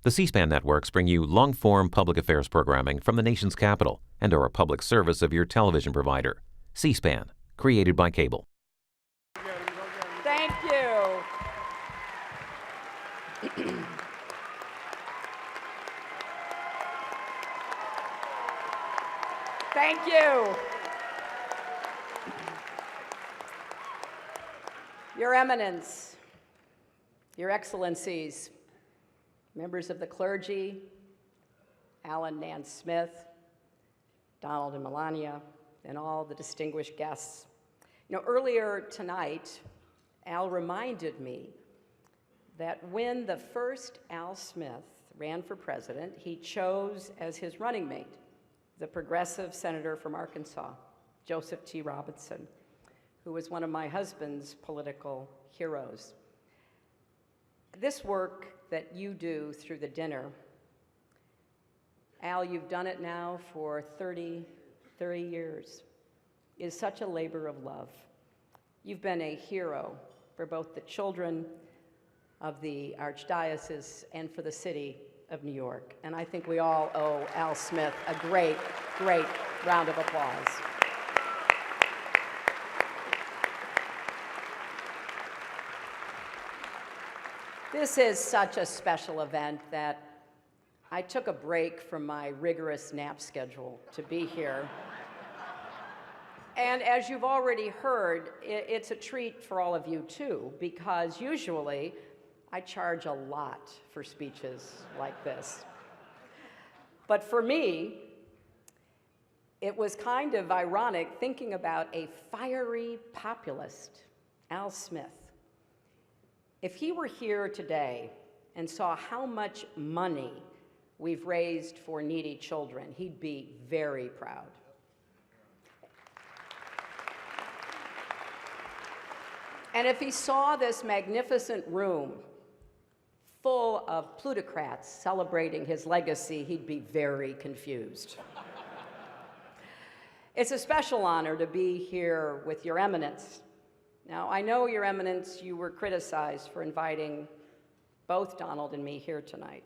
The C-SPAN networks bring you long-form public affairs programming from the nation's capital and are a public service of your television provider. C-SPAN, created by cable. Thank you. Thank you. Your Eminence, Your Excellencies, members of the clergy, Alan Nance Smith, Donald and Melania, and all the distinguished guests. You know, earlier tonight, Al reminded me that when the first Al Smith ran for president, he chose as his running mate the progressive senator from Arkansas, Joseph T. Robinson, who was one of my husband's political heroes. This work that you do through the dinner, Al, you've done it now for 30 years, is such a labor of love. You've been a hero for both the children of the Archdiocese and for the city of New York. And I think we all owe Al Smith a great, great round of applause. This is such a special event that I took a break from my rigorous nap schedule to be here. And as you've already heard, it's a treat for all of you too, because usually I charge a lot for speeches like this. But for me, it was kind of ironic thinking about a fiery populist, Al Smith. If he were here today and saw how much money we've raised for needy children, he'd be very proud. And if he saw this magnificent room full of plutocrats celebrating his legacy, he'd be very confused. It's a special honor to be here with Your Eminence. Now, I know, Your Eminence, you were criticized for inviting both Donald and me here tonight.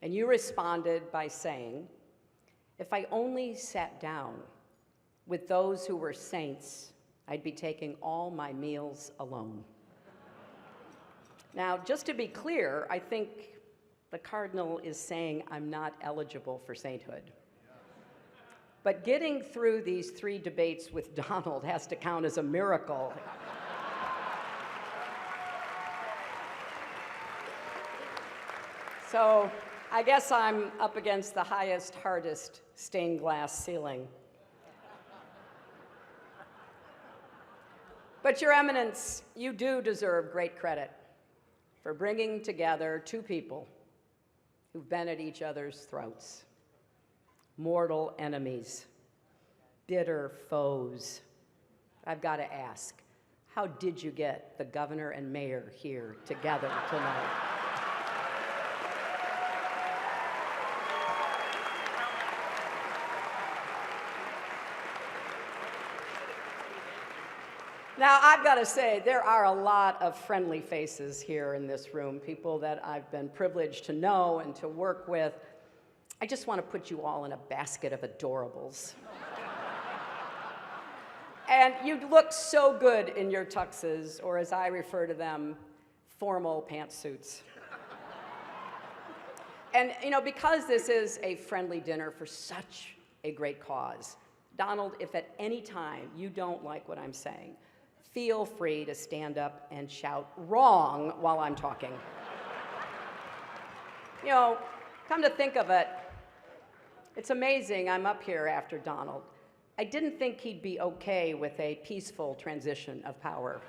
And you responded by saying, if I only sat down with those who were saints, I'd be taking all my meals alone. Now, just to be clear, I think the Cardinal is saying I'm not eligible for sainthood. But getting through these 3 debates with Donald has to count as a miracle. So I guess I'm up against the highest, hardest stained glass ceiling. But Your Eminence, you do deserve great credit for bringing together 2 people who've been at each other's throats. Mortal enemies, bitter foes. I've got to ask, how did you get the governor and mayor here together tonight? Now, I've got to say, there are a lot of friendly faces here in this room, people that I've been privileged to know and to work with. I just want to put you all in a basket of adorables. And you look so good in your tuxes, or as I refer to them, formal pantsuits. And, you know, because this is a friendly dinner for such a great cause, Donald, if at any time you don't like what I'm saying, feel free to stand up and shout wrong while I'm talking. You know, come to think of it, it's amazing I'm up here after Donald. I didn't think he'd be okay with a peaceful transition of power.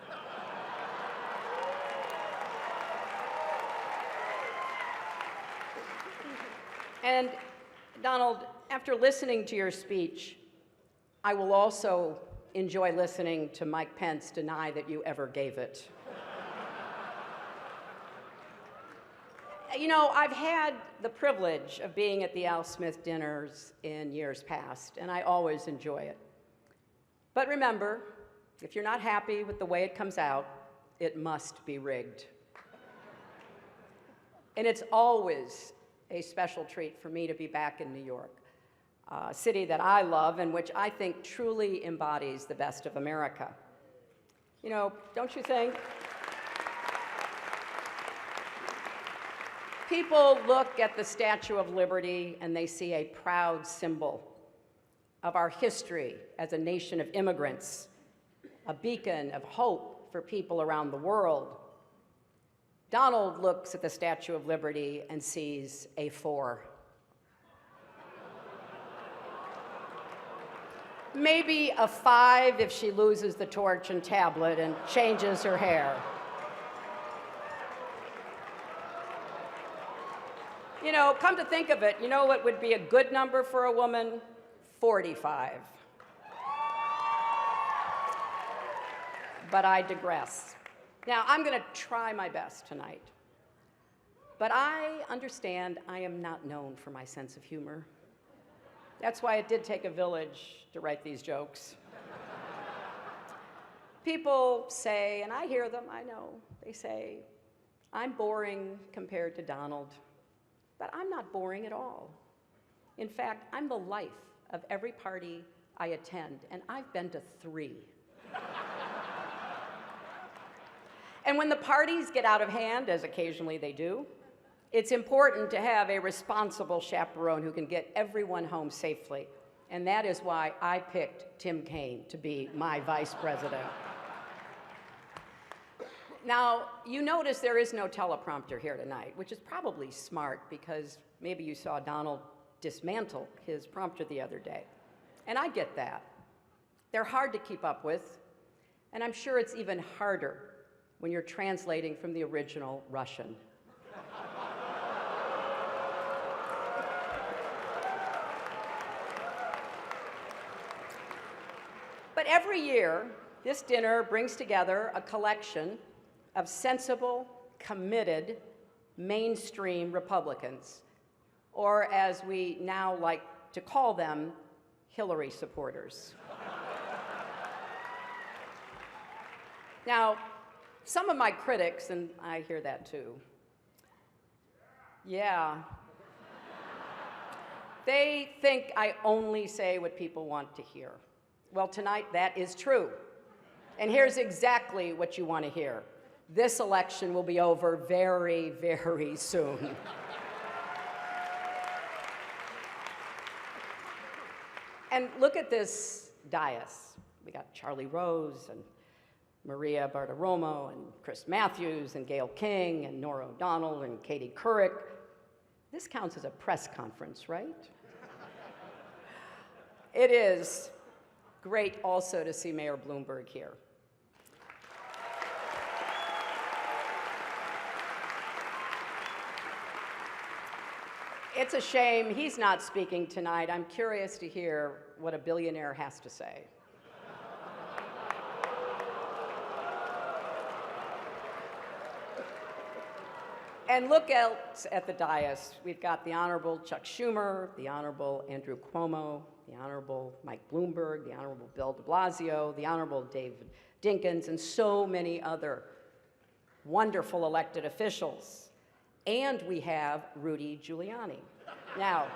And Donald, after listening to your speech, I will also enjoy listening to Mike Pence deny that you ever gave it. You know, I've had the privilege of being at the Al Smith dinners in years past, and I always enjoy it. But remember, if you're not happy with the way it comes out, it must be rigged. And it's always a special treat for me to be back in New York, a city that I love and which I think truly embodies the best of America. You know, don't you think? People look at the Statue of Liberty and they see a proud symbol of our history as a nation of immigrants, a beacon of hope for people around the world. Donald looks at the Statue of Liberty and sees a 4. Maybe a 5 if she loses the torch and tablet and changes her hair. You know, come to think of it, you know what would be a good number for a woman? 45. But I digress. Now, I'm going to try my best tonight. But I understand I am not known for my sense of humor. That's why it did take a village to write these jokes. People say, and I hear them, I know, they say, I'm boring compared to Donald. But I'm not boring at all. In fact, I'm the life of every party I attend, and I've been to 3. And when the parties get out of hand, as occasionally they do, it's important to have a responsible chaperone who can get everyone home safely. And that is why I picked Tim Kaine to be my vice president. Now, you notice there is no teleprompter here tonight, which is probably smart because maybe you saw Donald dismantle his prompter the other day. And I get that. They're hard to keep up with, and I'm sure it's even harder when you're translating from the original Russian. But every year, this dinner brings together a collection of sensible, committed, mainstream Republicans, or as we now like to call them, Hillary supporters. Now, some of my critics, and I hear that too, yeah, they think I only say what people want to hear. Well, tonight that is true. And here's exactly what you want to hear. This election will be over very, very soon. And look at this dais. We got Charlie Rose and Maria Bartiromo and Chris Matthews and Gayle King and Norah O'Donnell and Katie Couric. This counts as a press conference, right? It is great also to see Mayor Bloomberg here. It's a shame he's not speaking tonight. I'm curious to hear what a billionaire has to say. And look else at the dais. We've got the Honorable Chuck Schumer, the Honorable Andrew Cuomo, the Honorable Mike Bloomberg, the Honorable Bill de Blasio, the Honorable David Dinkins, and so many other wonderful elected officials. And we have Rudy Giuliani. Now,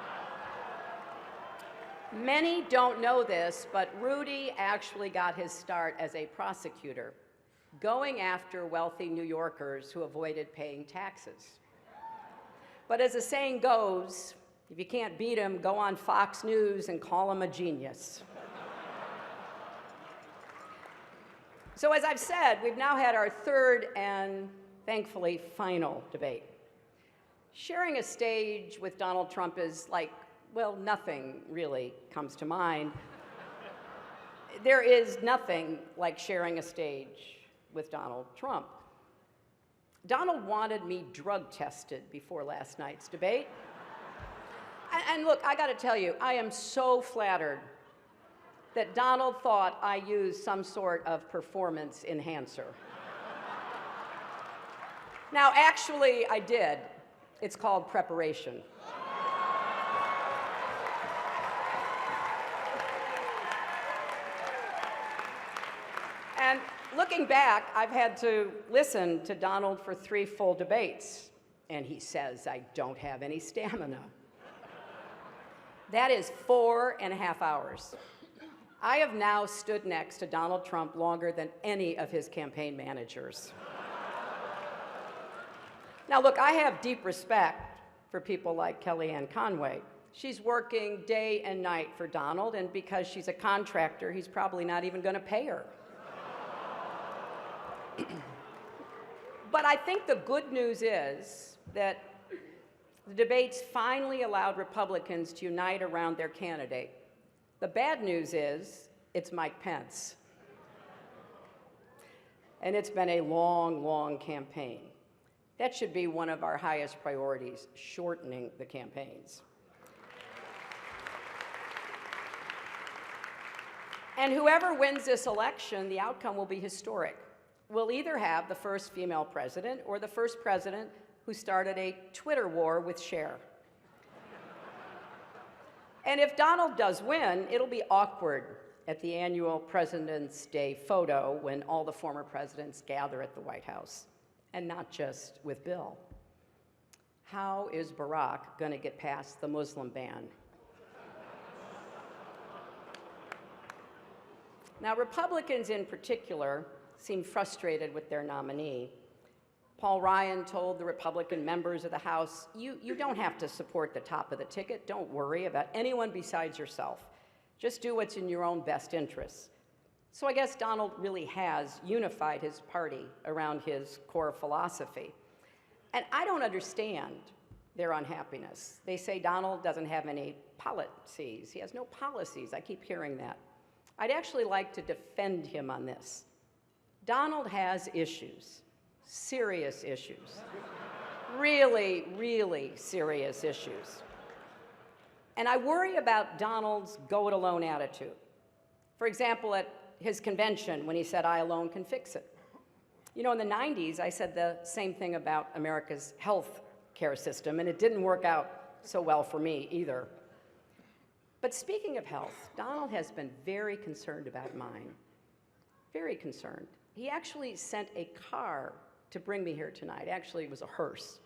many don't know this, but Rudy actually got his start as a prosecutor, going after wealthy New Yorkers who avoided paying taxes. But as the saying goes, if you can't beat him, go on Fox News and call him a genius. So as I've said, we've now had our third and thankfully final debate. Sharing a stage with Donald Trump is like, well, nothing really comes to mind. There is nothing like sharing a stage with Donald Trump. Donald wanted me drug tested before last night's debate. And look, I gotta tell you, I am so flattered that Donald thought I used some sort of performance enhancer. Now, actually, I did. It's called preparation. And looking back, I've had to listen to Donald for 3 full debates. and he says, "I don't have any stamina." That is 4.5 hours. I have now stood next to Donald Trump longer than any of his campaign managers. Now, look, I have deep respect for people like Kellyanne Conway. She's working day and night for Donald, and because she's a contractor, he's probably not even going to pay her. But I think the good news is that the debates finally allowed Republicans to unite around their candidate. The bad news is it's Mike Pence. And it's been a long, long campaign. That should be one of our highest priorities, shortening the campaigns. And whoever wins this election, the outcome will be historic. We'll either have the first female president or the first president who started a Twitter war with Cher. And if Donald does win, it'll be awkward at the annual President's Day photo when all the former presidents gather at the White House, and not just with Bill. How is Barack going to get past the Muslim ban? Now, Republicans in particular seem frustrated with their nominee. Paul Ryan told the Republican members of the House, you don't have to support the top of the ticket. Don't worry about anyone besides yourself. Just do what's in your own best interests. So I guess Donald really has unified his party around his core philosophy. And I don't understand their unhappiness. They say Donald doesn't have any policies. He has no policies. I keep hearing that. I'd actually like to defend him on this. Donald has issues, serious issues, really, really serious issues. And I worry about Donald's go-it-alone attitude. For example, at his convention when he said, "I alone can fix it." You know, in the 90s, I said the same thing about America's health care system, and it didn't work out so well for me either. But speaking of health, Donald has been very concerned about mine, very concerned. He actually sent a car to bring me here tonight. Actually, it was a hearse.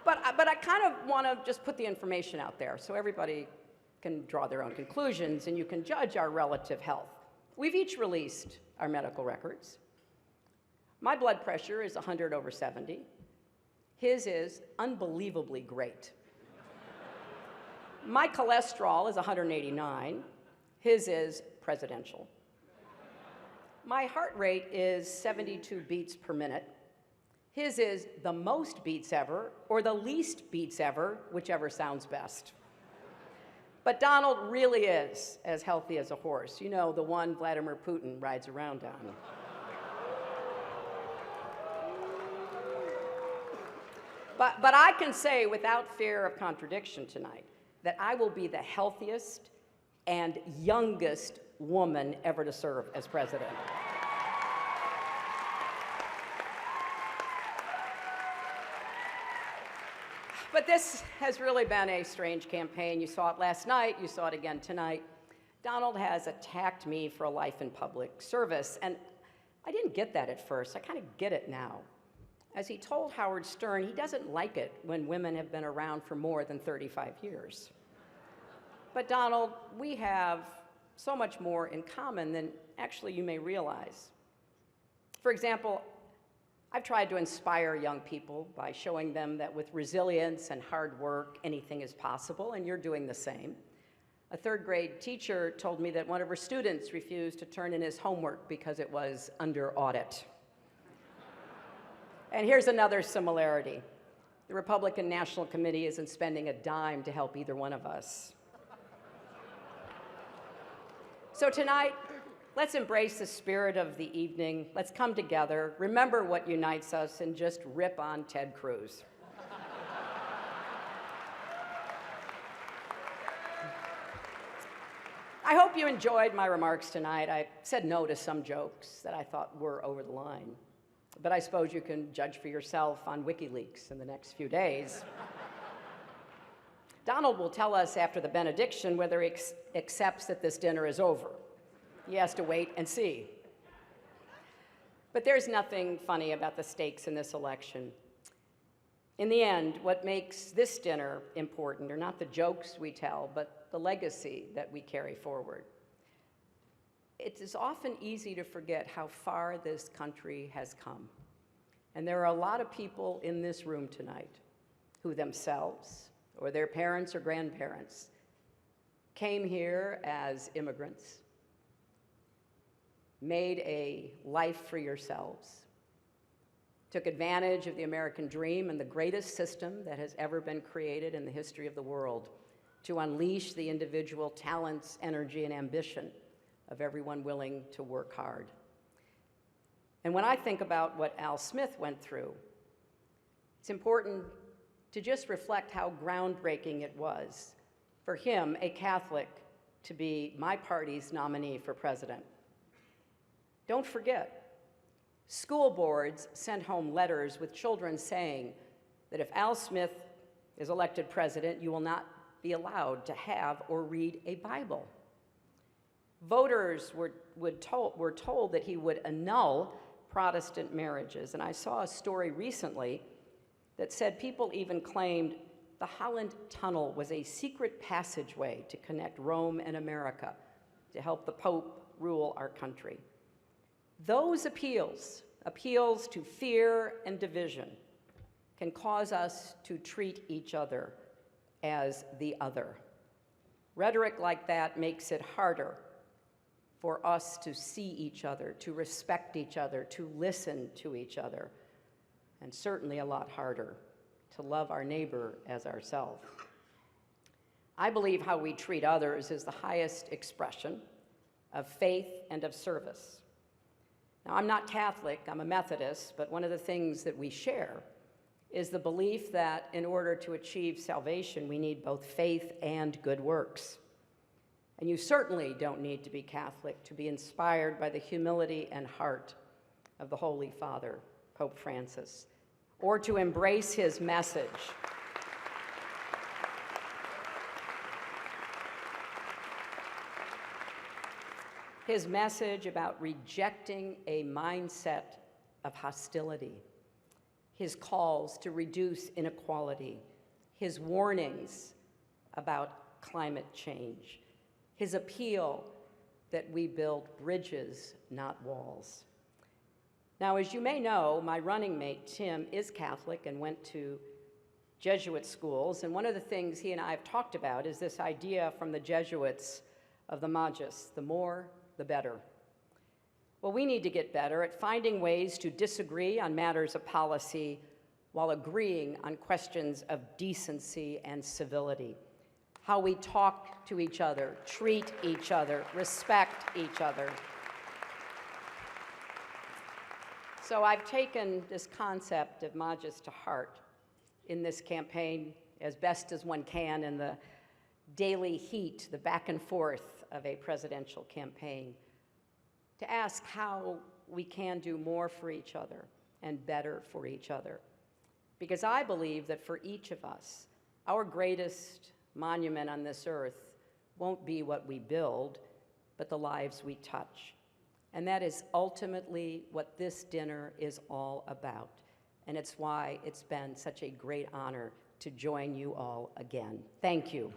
But I kind of want to just put the information out there so everybody can draw their own conclusions and you can judge our relative health. We've each released our medical records. My blood pressure is 100/70. His is unbelievably great. My cholesterol is 189. His is presidential. My heart rate is 72 beats per minute. His is the most beats ever, or the least beats ever, whichever sounds best. But Donald really is as healthy as a horse. You know, the one Vladimir Putin rides around on. But I can say without fear of contradiction tonight that I will be the healthiest and youngest woman ever to serve as president. But this has really been a strange campaign. You saw it last night, you saw it again tonight. Donald has attacked me for a life in public service, and I didn't get that at first. I kind of get it now. As he told Howard Stern, he doesn't like it when women have been around for more than 35 years. But Donald, we have so much more in common than actually you may realize. For example, I've tried to inspire young people by showing them that with resilience and hard work, anything is possible, and you're doing the same. A third-grade teacher told me that one of her students refused to turn in his homework because it was under audit. And here's another similarity. The Republican National Committee isn't spending a dime to help either one of us. So tonight, let's embrace the spirit of the evening. Let's come together, remember what unites us, and just rip on Ted Cruz. I hope you enjoyed my remarks tonight. I said no to some jokes that I thought were over the line. But I suppose you can judge for yourself on WikiLeaks in the next few days. Donald will tell us after the benediction whether he accepts that this dinner is over. He has to wait and see. But there's nothing funny about the stakes in this election. In the end, what makes this dinner important are not the jokes we tell, but the legacy that we carry forward. It is often easy to forget how far this country has come. And there are a lot of people in this room tonight who themselves, or their parents or grandparents, came here as immigrants, made a life for yourselves, took advantage of the American dream and the greatest system that has ever been created in the history of the world to unleash the individual talents, energy, and ambition of everyone willing to work hard. And when I think about what Al Smith went through, it's important to just reflect how groundbreaking it was for him, a Catholic, to be my party's nominee for president. Don't forget, school boards sent home letters with children saying that if Al Smith is elected president, you will not be allowed to have or read a Bible. Voters were told that he would annul Protestant marriages. And I saw a story recently that said people even claimed the Holland Tunnel was a secret passageway to connect Rome and America to help the Pope rule our country. Those appeals to fear and division, can cause us to treat each other as the other. Rhetoric like that makes it harder for us to see each other, to respect each other, to listen to each other, and certainly a lot harder to love our neighbor as ourselves. I believe how we treat others is the highest expression of faith and of service. Now, I'm not Catholic, I'm a Methodist, but one of the things that we share is the belief that in order to achieve salvation, we need both faith and good works. And you certainly don't need to be Catholic to be inspired by the humility and heart of the Holy Father, Pope Francis, or to embrace his message. His message about rejecting a mindset of hostility, his calls to reduce inequality, his warnings about climate change, his appeal that we build bridges, not walls. Now, as you may know, my running mate, Tim, is Catholic and went to Jesuit schools, and one of the things he and I have talked about is this idea from the Jesuits of the Magis, the more, the better. Well, we need to get better at finding ways to disagree on matters of policy while agreeing on questions of decency and civility. How we talk to each other, treat each other, respect each other. So I've taken this concept of Magis to heart in this campaign as best as one can in the daily heat, the back and forth of a presidential campaign, to ask how we can do more for each other and better for each other. Because I believe that for each of us, our greatest monument on this earth won't be what we build, but the lives we touch. And that is ultimately what this dinner is all about. And it's why it's been such a great honor to join you all again. Thank you.